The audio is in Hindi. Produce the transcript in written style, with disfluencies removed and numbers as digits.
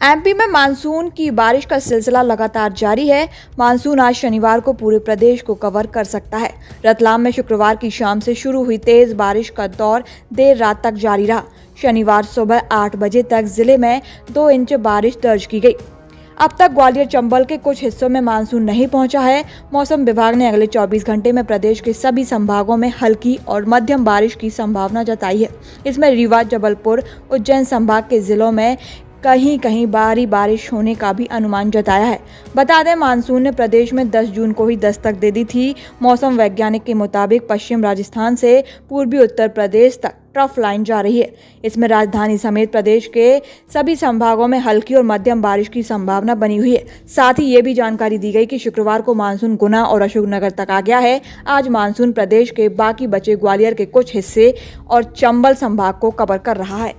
एमपी में मानसून की बारिश का सिलसिला लगातार जारी है। मानसून आज शनिवार को पूरे प्रदेश को कवर कर सकता है। रतलाम में शुक्रवार की शाम से शुरू हुई तेज बारिश का दौर देर रात तक जारी रहा। शनिवार सुबह 8 बजे तक जिले में 2 इंच बारिश दर्ज की गई। अब तक ग्वालियर चंबल के कुछ हिस्सों में मानसून नहीं पहुंचा है। मौसम विभाग ने अगले 24 घंटे में प्रदेश के सभी संभागों में हल्की और मध्यम बारिश की संभावना जताई है। इसमें रीवा, जबलपुर, उज्जैन संभाग के जिलों में कहीं कहीं भारी बारिश होने का भी अनुमान जताया है। बता दें, मानसून ने प्रदेश में 10 जून को ही दस्तक दे दी थी। मौसम वैज्ञानिक के मुताबिक पश्चिम राजस्थान से पूर्वी उत्तर प्रदेश तक ट्रफ लाइन जा रही है। इसमें राजधानी समेत प्रदेश के सभी संभागों में हल्की और मध्यम बारिश की संभावना बनी हुई है। साथ ही ये भी जानकारी दी गई कि शुक्रवार को मानसून गुना और अशोकनगर तक आ गया है। आज मानसून प्रदेश के बाकी बचे ग्वालियर के कुछ हिस्से और चंबल संभाग को कवर कर रहा है।